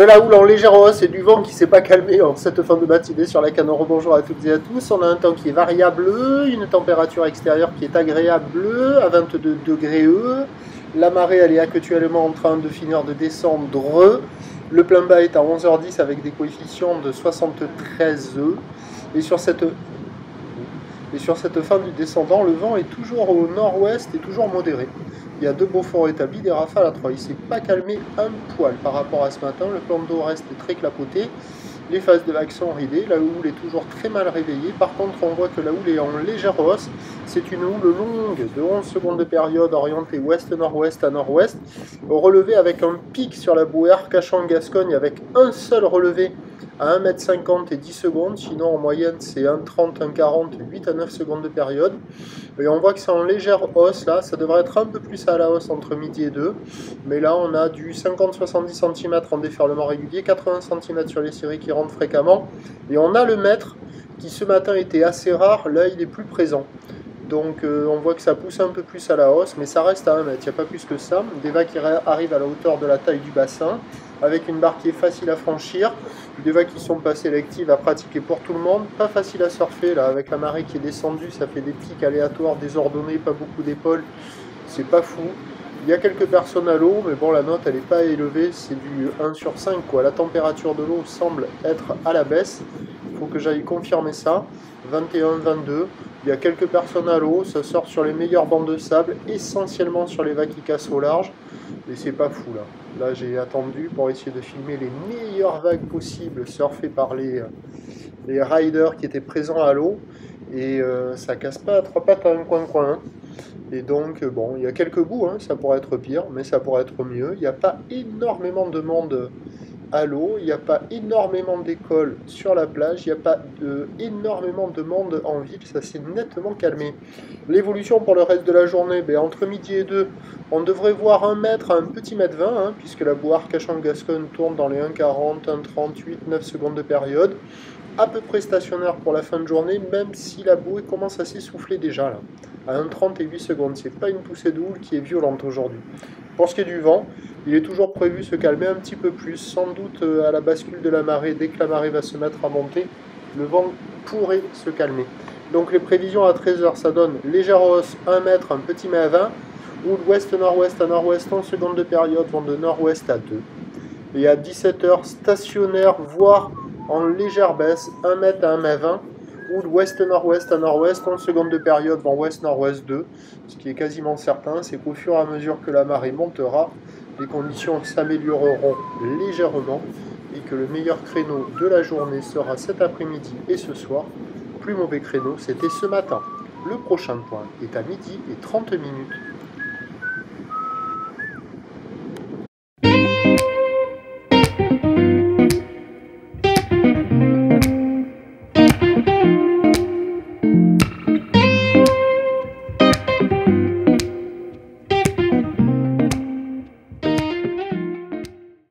De la houle en légère hausse et du vent qui ne s'est pas calmé en cette fin de matinée sur la canne. Rebonjour à toutes et à tous. On a un temps qui est variable, une température extérieure qui est agréable à 22 degrés E. La marée elle est actuellement en train de finir de descendre. Le plein bas est à 11h10 avec des coefficients de 73 E. Et sur cette fin du descendant, le vent est toujours au nord-ouest et toujours modéré. Il y a deux beaux forts établis, des rafales à 3. Il ne s'est pas calmé un poil par rapport à ce matin. Le plan d'eau reste très clapoté. Les phases de vagues sont ridées. La houle est toujours très mal réveillée. Par contre, on voit que la houle est en légère hausse. C'est une houle longue de 11 secondes de période orientée ouest-nord-ouest à nord-ouest. Relevée avec un pic sur la bouée Arcachon-Gascogne avec un seul relevé à 1,50 m et 10 secondes. Sinon, en moyenne, c'est 1,30, 1,40, 8 à 9 secondes de période. Et on voit que c'est en légère hausse là. Ça devrait être un peu plus à la hausse entre midi et 2. Mais là, on a du 50-70 cm en déferlement régulier, 80 cm sur les séries qui rentrent fréquemment. Et on a le mètre qui ce matin était assez rare. Là, il est plus présent. Donc on voit que ça pousse un peu plus à la hausse, mais ça reste à 1 mètre, il n'y a pas plus que ça. Des vagues qui arrivent à la hauteur de la taille du bassin, avec une barre qui est facile à franchir. Des vagues qui sont pas sélectives à pratiquer pour tout le monde. Pas facile à surfer, là, avec la marée qui est descendue, ça fait des pics aléatoires, désordonnés, pas beaucoup d'épaules. C'est pas fou. Il y a quelques personnes à l'eau, mais bon, la note, elle n'est pas élevée, c'est du 1 sur 5, quoi. La température de l'eau semble être à la baisse. Il faut que j'aille confirmer ça. 21, 22. Il y a quelques personnes à l'eau, ça sort sur les meilleures bandes de sable, essentiellement sur les vagues qui cassent au large. Et c'est pas fou là. Là j'ai attendu pour essayer de filmer les meilleures vagues possibles surfées par les riders qui étaient présents à l'eau. Et ça casse pas à trois pattes à un coin-coin. Et donc bon, il y a quelques bouts, hein, ça pourrait être pire, mais ça pourrait être mieux. Il n'y a pas énormément de monde à l'eau, il n'y a pas énormément d'écoles sur la plage, il n'y a pas énormément de monde en ville, ça s'est nettement calmé. L'évolution pour le reste de la journée, entre midi et 2, on devrait voir 1 mètre à un petit mètre 20, hein, puisque la bouée Arcachon-Gascogne tourne dans les 1,40, 1,38, 9 secondes de période. À peu près stationnaire pour la fin de journée, même si la bouée commence à s'essouffler déjà là, à 1,30 et 8 secondes. C'est pas une poussée de houle qui est violente aujourd'hui. Pour ce qui est du vent, il est toujours prévu se calmer un petit peu plus, sans doute à la bascule de la marée. Dès que la marée va se mettre à monter, le vent pourrait se calmer. Donc les prévisions à 13h, ça donne légère hausse, 1 mètre, un petit mètre à 20, ou l'ouest-nord-ouest à nord-ouest, 11 secondes de période, vent de nord-ouest à 2. Et à 17h, stationnaire, voire en légère baisse, 1 mètre à 1 mètre 20, ou l'ouest-nord-ouest à nord-ouest, 11 secondes de période, vent ouest-nord-ouest 2. Ce qui est quasiment certain, c'est qu'au fur et à mesure que la marée montera, les conditions s'amélioreront légèrement et que le meilleur créneau de la journée sera cet après-midi et ce soir. Plus mauvais créneau, c'était ce matin. Le prochain point est à midi et 30 minutes.